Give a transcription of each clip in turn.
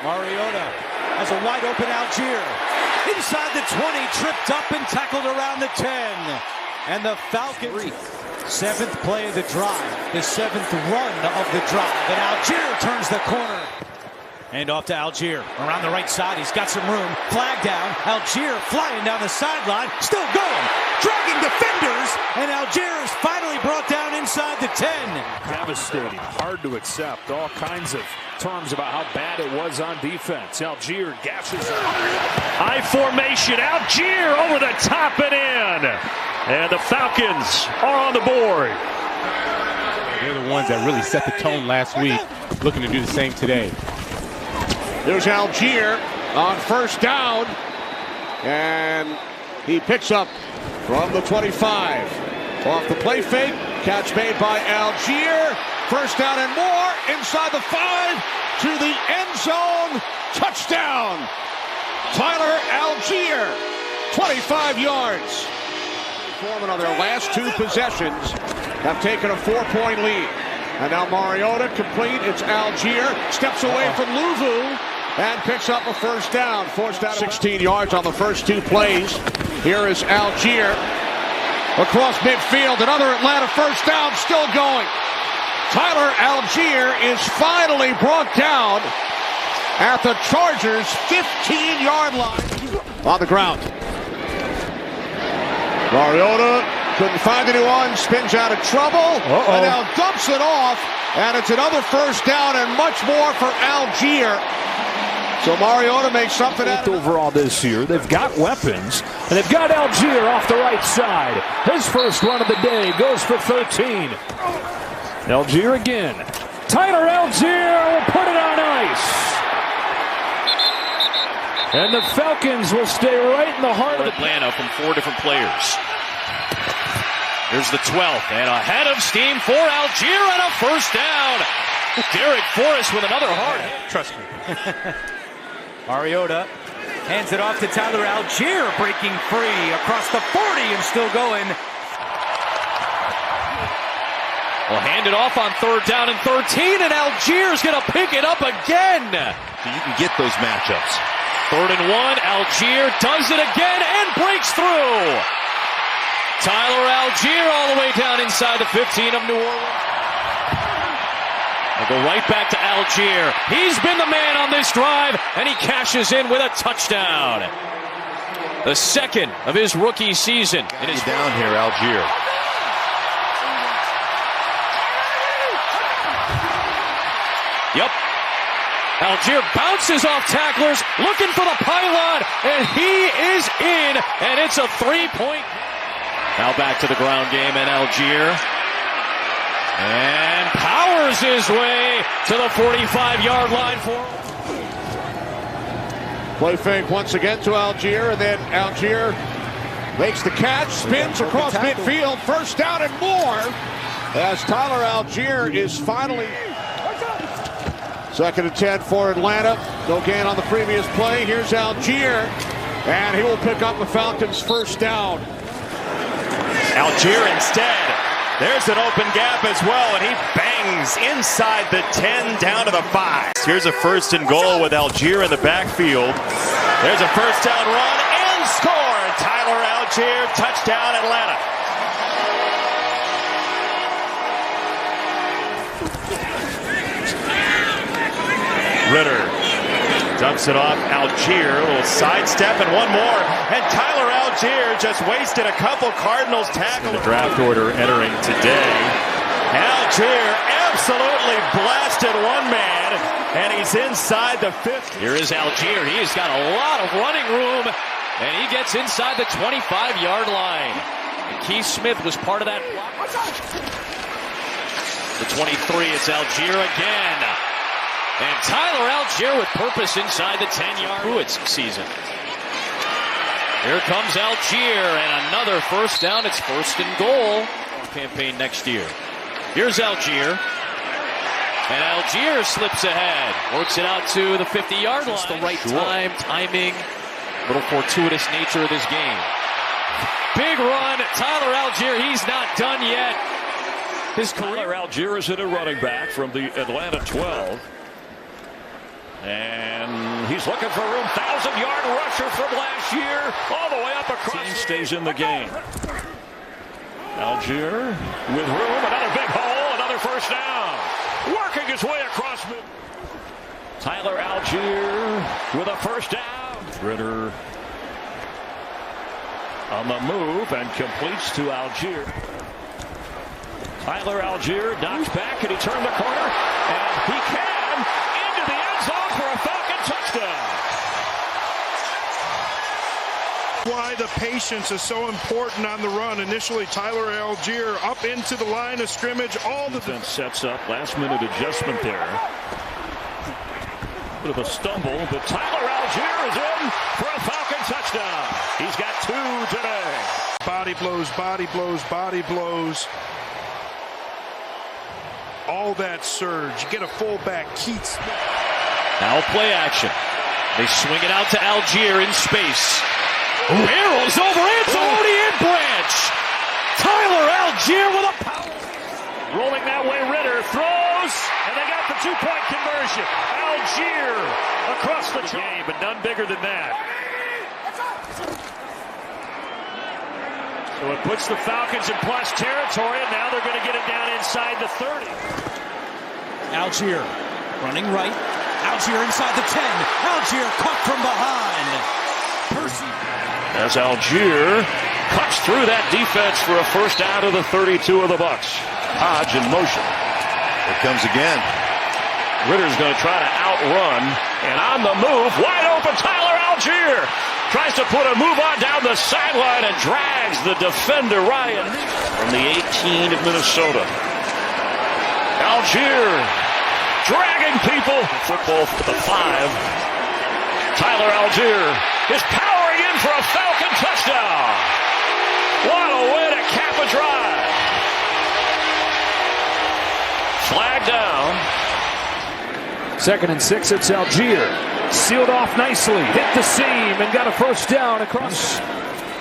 Mariota has a wide open Allgeier. Inside the 20, tripped up and tackled around the 10. And the Falcons, seventh play of the drive, the seventh run of the drive. And Allgeier turns the corner. And off to Allgeier, around the right side, he's got some room. Flag down, Allgeier flying down the sideline, still going, dragging defenders, and Allgeier is finally brought down inside the 10. Devastating, hard to accept, all kinds of terms about how bad it was on defense. Allgeier gashes it. High formation, Allgeier over the top and in. And the Falcons are on the board. They're the ones that really set the tone last week, looking to do the same today. There's Allgeier on first down, and he picks up from the 25. Off the play fake, catch made by Allgeier. First down and more, inside the 5, to the end zone, touchdown. Tyler Allgeier, 25 yards. Foreman on their last two possessions have taken a 4-point lead. And now Mariota complete, it's Allgeier, steps away from Louvu, and picks up a first down. Forced out 16 yards on the first two plays. Here is Allgeier across midfield. Another Atlanta first down, still going. Tyler Allgeier is finally brought down at the Chargers' 15-yard line. On the ground. Mariota couldn't find anyone, spins out of trouble, and now dumps it off, and it's another first down and much more for Allgeier. So Mariota makes something out of it. Overall this year, they've got weapons, and they've got Allgeier off the right side. His first run of the day goes for 13. Allgeier again. Tyler Allgeier will put it on ice. And the Falcons will stay right in the heart of Atlanta from 4 different players. Here's the 12th, and ahead of steam for Allgeier, and a first down. Derek Forrest with another hard hit. Trust me. Mariota hands it off to Tyler Allgeier, breaking free across the 40 and still going. Will hand it off on third down and 13, and Allgeier's going to pick it up again. So you can get those matchups. 3rd and 1, Allgeier does it again and breaks through. Tyler Allgeier all the way down inside the 15 of New Orleans. We'll go right back to Allgeier. He's been the man on this drive, and he cashes in with a touchdown. The second of his rookie season. It is down here, Allgeier. Yep. Allgeier bounces off tacklers, looking for the pylon, and he is in, and it's a 3-point. Now back to the ground game, and Allgeier. And powers his way to the 45-yard line for Play fake once again to Allgeier, and then Allgeier makes the catch, spins across midfield, first down and more, as Tyler Allgeier is finally... 2nd and 10 for Atlanta. No gain on the previous play. Here's Allgeier, and he will pick up the Falcons' first down. Allgeier instead. There's an open gap as well, and he bangs inside the 10 down to the 5. Here's a 1st and goal with Allgeier in the backfield. There's a first down run and score. Tyler Allgeier, touchdown Atlanta. Ritter dumps it off. Allgeier, a little sidestep and one more. And Tyler Allgeier just wasted a couple Cardinals tackles. The draft order entering today. Allgeier absolutely blasted one man, and he's inside the 50. Here is Allgeier. He's got a lot of running room, and he gets inside the 25-yard line. And Keith Smith was part of that. The 23, it's Allgeier again. And Tyler Allgeier with purpose inside the 10-yard Pruitt's season. Here comes Allgeier, and another first down. It's 1st and goal. Campaign next year. Here's Allgeier. And Allgeier slips ahead. Works it out to the 50-yard line. It's the right time, timing, little fortuitous nature of this game. Big run. Tyler Allgeier, he's not done yet. His career. Tyler Allgeier is in a running back from the Atlanta 12. And he's looking for room. 1,000-yard rusher from last year. All the way up across. Team stays in the game. Allgeier with room. Another big hole. Another first down. Working his way across mid. Tyler Allgeier with a first down. Ritter on the move and completes to Allgeier. Tyler Allgeier knocks back and he turned the corner. And he can into the end zone for a Falcon touchdown. Why the patience is so important on the run. Initially, Tyler Allgeier up into the line of scrimmage. All the defense sets up. Last-minute adjustment there. Bit of a stumble, but Tyler Allgeier is in for a Falcon touchdown. He's got 2 today. Body blows, body blows, body blows. All that surge. Get a fullback, Keats. Now play action. They swing it out to Allgeier in space. Arrows over Anthony and Branch. Tyler Allgeier with a power. Rolling that way, Ritter throws, and they got the 2-point conversion. Allgeier across the game, but none bigger than that. So it puts the Falcons in plus territory, and now they're going to get it down inside the 30. Allgeier running right. Allgeier inside the 10. Allgeier caught from behind. Percy. As Allgeier cuts through that defense for a first down to the 32 of the Bucs. Hodge in motion. Here comes again. Ritter's going to try to outrun, and on the move, wide open, Tyler Allgeier tries to put a move on down the sideline and drags the defender Ryan from the 18 of Minnesota. Allgeier dragging people. Football for the 5. Tyler Allgeier is powering in for a Falcon touchdown. What a way to cap a drive. Flag down. 2nd and 6, it's Allgeier. Sealed off nicely, hit the seam, and got a first down across.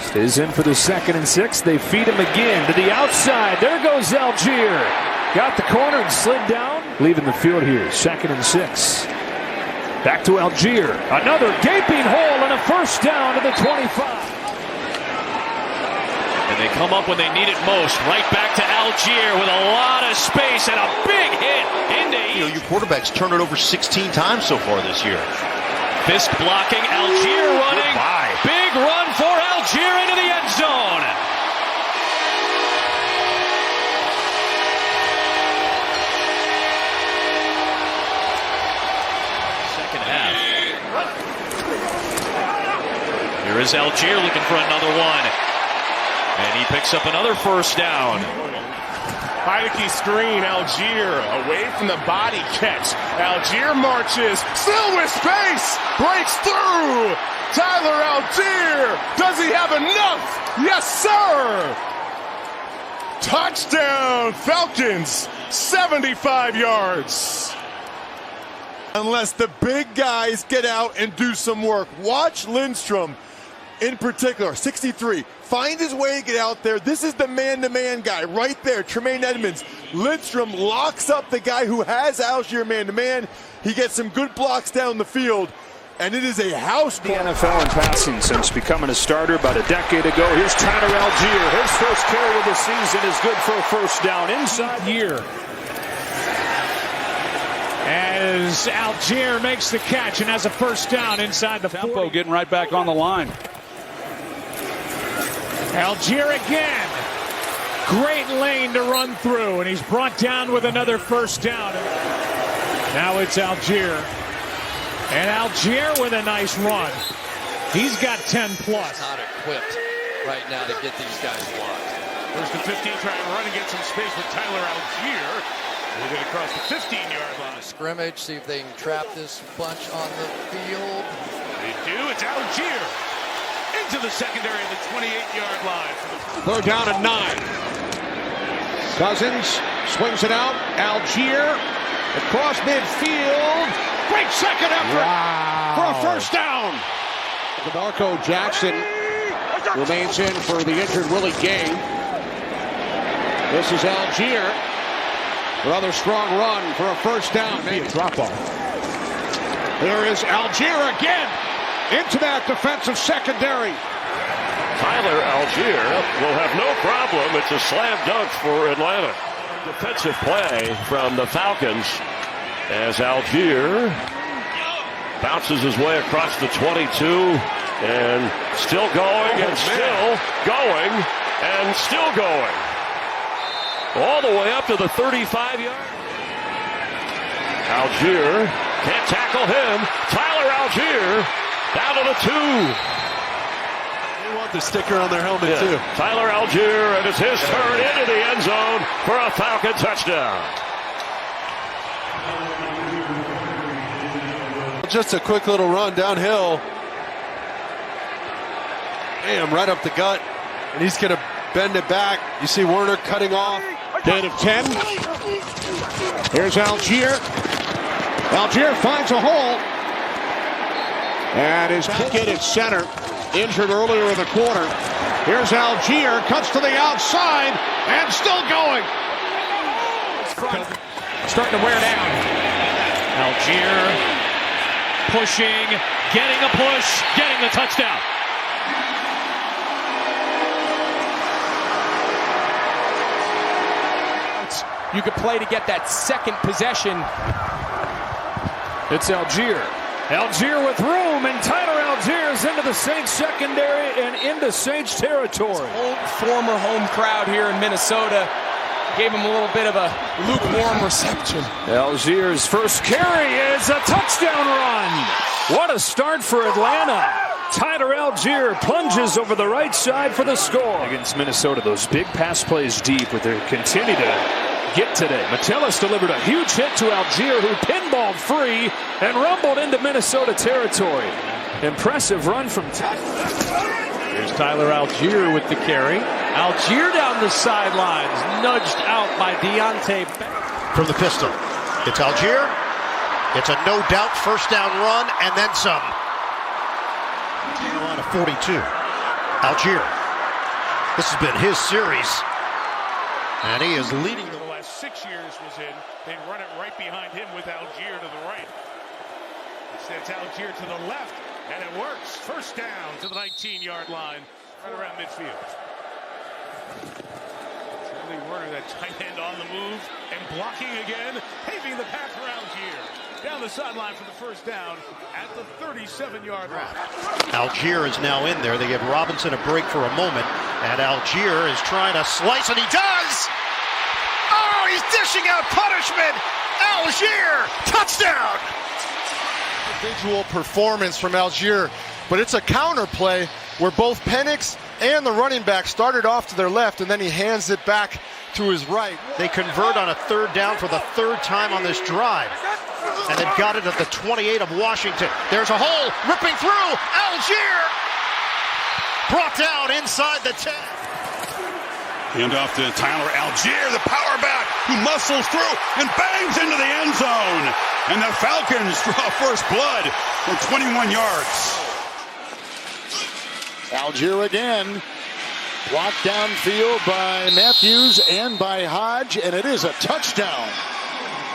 Stays in for the 2nd and 6. They feed him again to the outside. There goes Allgeier. Got the corner and slid down. Leaving the field here, 2nd and 6. Back to Allgeier. Another gaping hole and a first down to the 25. And they come up when they need it most. Right back to Allgeier with a lot of space and a big hit into. Your quarterback's turned it over 16 times so far this year. Fist blocking, Allgeier running. Goodbye. Big run for Allgeier into the end zone. Second half. Here is Allgeier looking for another one. And he picks up another first down. Heineke screen, Allgeier away from the body catch. Allgeier marches, still with space, breaks through. Tyler Allgeier, does he have enough? Yes, sir. Touchdown, Falcons, 75 yards. Unless the big guys get out and do some work. Watch Lindstrom in particular, 63. Find his way to get out there. This is the man-to-man guy right there, Tremaine Edmonds. Lindstrom locks up the guy who has Allgeier man-to-man. He gets some good blocks down the field, and it is a house The NFL in passing since becoming a starter about a decade ago. Here's Tyler Allgeier. His first carry of the season is good for a first down inside year. As Allgeier makes the catch and has a first down inside the 40. Getting right back on the line. Allgeier again. Great lane to run through, and he's brought down with another first down. Now it's Allgeier. And Allgeier with a nice run. He's got 10 plus. Not equipped right now to get these guys blocked. First and 15 trying to run and get some space with Tyler Allgeier. Moving across the 15-yard line. Scrimmage, see if they can trap this bunch on the field. They do. It's Allgeier into the secondary of the 28-yard line. Third down and 9. Cousins swings it out. Allgeier across midfield. Great second effort for a first down. DeMarco Jackson remains in for the injured Willie Gay. This is Allgeier. Another strong run for a first down. Maybe a drop off. There is Allgeier again into that defensive secondary. Tyler Allgeier will have no problem. It's a slam dunk for Atlanta. Defensive play from the Falcons as Allgeier bounces his way across the 22 and still going and still going and still going. All the way up to the 35-yard. Allgeier can't tackle him. Tyler Allgeier down to the 2. They want the sticker on their helmet, too. Tyler Allgeier, and it's his turn into the end zone for a Falcon touchdown. Just a quick little run downhill. Bam, right up the gut. And he's going to bend it back. You see Werner cutting off. Gain of 10. Here's Allgeier. Allgeier finds a hole. And is back in at center. Injured earlier in the quarter. Here's Allgeier. Cuts to the outside. And still going. Starting to wear down. Allgeier pushing, getting a push, getting the touchdown. You could play to get that second possession. It's Allgeier. Allgeier with room, and Tyler Allgeier is into the Saints secondary and into Saints territory. Former home crowd here in Minnesota gave him a little bit of a lukewarm reception. Allgeier's first carry is a touchdown run. What a start for Atlanta. Tyler Allgeier plunges over the right side for the score. Against Minnesota, those big pass plays deep with their continue to get today. Metellus delivered a huge hit to Allgeier, who pinballed free and rumbled into Minnesota territory. Impressive run from Here's Tyler Allgeier with the carry. Allgeier down the sidelines, nudged out by Deontay. From the pistol. It's Allgeier. It's a no-doubt first down run and then some. On a 42. Allgeier. This has been his series. And he is leading the last 6 years was in. They run it right behind him with Allgeier to the right. Instead, it's Allgeier to the left, and it works. First down to the 19-yard line, right around midfield. Charlie Werner, that tight end on the move and blocking again, paving the path for Allgeier. Down the sideline for the first down at the 37-yard line. Allgeier is now in there. They give Robinson a break for a moment, and Allgeier is trying to slice, and he does! Oh, he's dishing out punishment! Allgeier, touchdown! Individual performance from Allgeier, but it's a counter play where both Penix and the running back started off to their left, and then he hands it back to his right. They convert on a third down for the third time on this drive. And they've got it at the 28 of Washington. There's a hole ripping through. Allgeier brought down inside the 10. Hand off to Tyler Allgeier, the power back, who muscles through and bangs into the end zone. And the Falcons draw first blood from 21 yards. Allgeier again. Blocked downfield by Matthews and by Hodge, and it is a touchdown.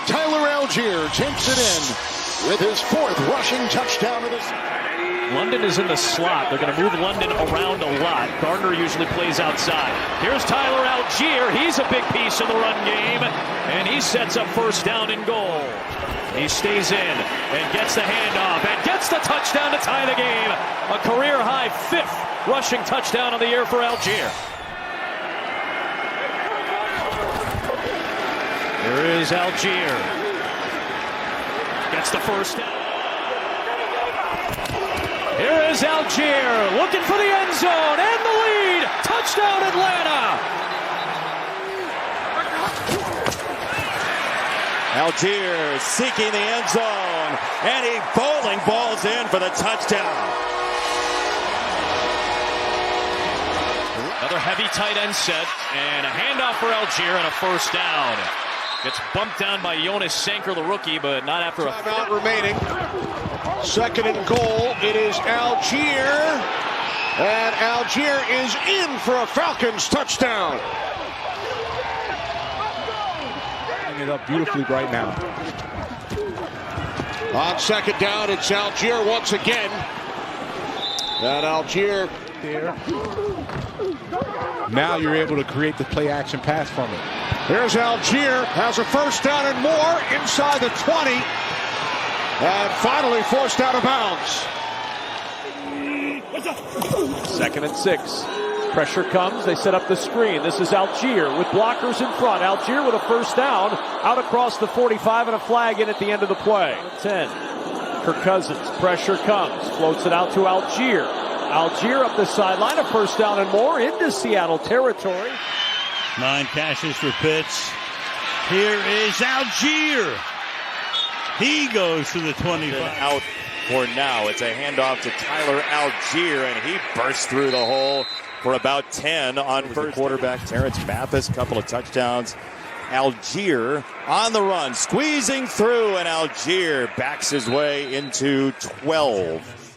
Tyler Allgeier takes it in with his fourth rushing touchdown of the season. London is in the slot. They're going to move London around a lot. Gardner usually plays outside. Here's Tyler Allgeier. He's a big piece of the run game, and he sets up first down and goal. He stays in and gets the handoff and gets the touchdown to tie the game. A career-high fifth rushing touchdown of the year for Allgeier. Here is Allgeier. Gets the first down. Here is Allgeier looking for the end zone and the lead. Touchdown Atlanta. Allgeier seeking the end zone, and he bowling balls in for the touchdown. Another heavy tight end set, and a handoff for Allgeier and a first down. Gets bumped down by Jonas Sanker, the rookie, but not after a timeout remaining. Second and goal. It is Allgeier, and Allgeier is in for a Falcons touchdown. It up beautifully right now. On second down, it's Allgeier once again. And Allgeier there. Now you're able to create the play action pass from it. Here's Allgeier, has a first down and more inside the 20. And finally forced out of bounds. 2nd and 6. Pressure comes. They set up the screen. This is Allgeier with blockers in front. Allgeier with a first down out across the 45 and a flag in at the end of the play. 10. Kirk Cousins. Pressure comes. Floats it out to Allgeier. Allgeier up the sideline. A first down and more into Seattle territory. 9 catches for Pitts. Here is Allgeier. He goes to the 25. Out for now. It's a handoff to Tyler Allgeier, and he bursts through the hole for about 10 on first. Quarterback Terrence Mathis, couple of touchdowns. Allgeier on the run, squeezing through, and Allgeier backs his way into 12.